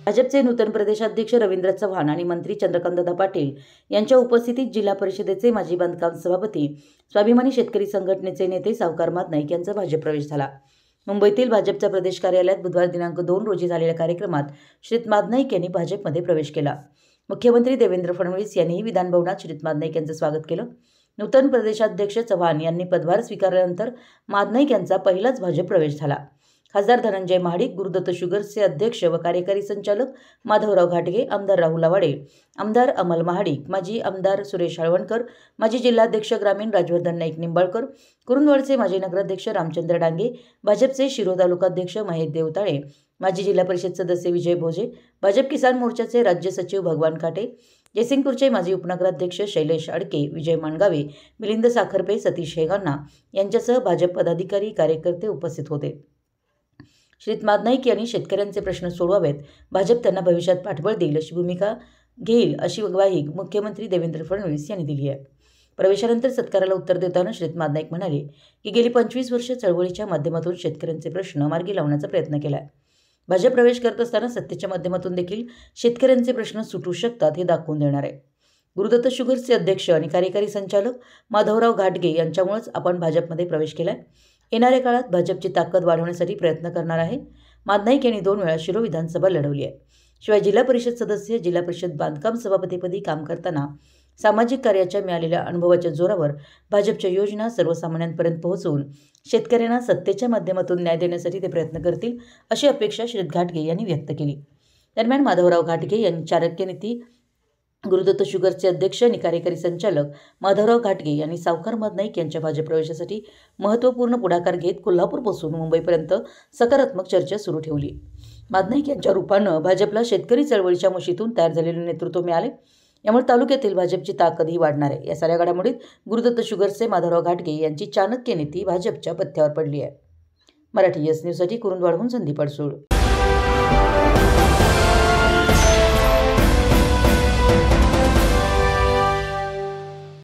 भाजपचे नूतन प्रदेशाध्यक्ष रवींद्र चव्हाण आणि मंत्री चंद्रकांतदादा पाटील यांच्या उपस्थितीत जिल्हा परिषदेचे माजी बांधकाम सभापती, स्वाभिमानी शेतकरी संघटनेचे नेते सावकार मादनाईक यांचा भाजप प्रवेश झाला। मुंबईतील भाजपच्या प्रदेश कार्यालयात बुधवार दिनांक 2 रोजी झालेल्या कार्यक्रमात श्रीत मादनाईक यांनी भाजपमध्ये प्रवेश केला। मुख्यमंत्री देवेंद्र फडणवीस यांनीही विधानभवनात श्रीत मादनाईक यांचं स्वागत केलं। नूतन प्रदेशाध्यक्ष चव्हाण यांनी पदभार स्वीकारल्यानंतर मादनाईक यांचा पहिलाच भाजप प्रवेश झाला। खासदार धनंजय महाडिक, गुरुदत्त शुगर्सचे अध्यक्ष व कार्यकारी संचालक माधवराव घाटगे, आमदार राहुल आवाडे, आमदार अमल महाडिक, माजी आमदार सुरेश हळवणकर, माजी जिल्हाध्यक्ष ग्रामीण राजवर्धन नाईक निंबाळकर, कुरुंदवाडचे माजी नगराध्यक्ष रामचंद्र डांगे, भाजपचे शिरो तालुकाध्यक्ष महेश देवताळे, माजी जिल्हा परिषद सदस्य विजय भोजे, भाजप किसान मोर्चाचे राज्य सचिव भगवान काटे, जयसिंगपूरचे माजी उपनगराध्यक्ष शैलेश अडके, विजय माणगावे, मिलिंद साखरपे, सतीश हेगांना यांच्यासह भाजप पदाधिकारी कार्यकर्ते उपस्थित होते। श्रीत मादनाईक यांनी शेतकऱ्यांचे प्रश्न सोडवावेत, भाजप त्यांना भविष्यात पाठबळ देईल अशी भूमिका घेईल अशी ग्वाही मुख्यमंत्री देवेंद्र फडणवीस यांनी दिली आहे। प्रवेशानंतर सत्काराला उत्तर देताना श्रीत मादनाईक म्हणाले की गेली 25 वर्षे चळवळीच्या माध्यमातून शेतकऱ्यांचे प्रश्न मार्गी लावण्याचा प्रयत्न केला आहे। भाजप प्रवेश करत असताना सत्तेच्या माध्यमातून देखील शेतकऱ्यांचे प्रश्न सुटू शकतात हे दाखवून देणार आहे। गुरुदत्त शुगर्सचे अध्यक्ष आणि कार्यकारी संचालक माधवराव घाटगे यांच्यामुळेच आपण भाजपमध्ये प्रवेश केला आहे। येणाऱ्या काळात भाजपची ताकद वाढवण्यासाठी प्रयत्न करणार आहे। मादनाईक यांनी 2 वेळा शिरो विधानसभा लढवली आहे। शिवाय जिल्हा परिषद सदस्य, जिल्हा परिषद बांधकाम सभापतीपदी काम करताना सामाजिक कार्याच्या मिळालेल्या अनुभवाच्या जोरावर भाजपच्या योजना सर्वसामान्यांपर्यंत पोहोचवून शेतकऱ्यांना सत्तेच्या माध्यमातून न्याय देण्यासाठी ते प्रयत्न करतील अशी अपेक्षा श्रीत घाटगे यांनी व्यक्त केली। दरम्यान माधवराव घाटगे यांनी चाणक्य नीती, गुरुदत्त शुगर्सचे अध्यक्ष आणि कार्यकारी संचालक माधवराव घाटगे यांनी सावकार मादनाईक यांच्या भाजप प्रवेशासाठी महत्त्वपूर्ण पुढाकार घेत कोल्हापूरपासून मुंबईपर्यंत सकारात्मक चर्चा सुरू ठेवली। मादनाईक यांच्या रूपानं भाजपला शेतकरी चळवळीच्या मुशीतून तयार झालेले नेतृत्व मिळाले, यामुळे तालुक्यातील भाजपची ताकदही वाढणार आहे। या साऱ्या घडामोडीत गुरुदत्त शुगर्सचे माधवराव घाटगे यांची चाणक्य नीती भाजपच्या पथ्यावर पडली आहे। मराठी एस न्यूजसाठी कुरुंदवाडहून संदीप अडसूळ।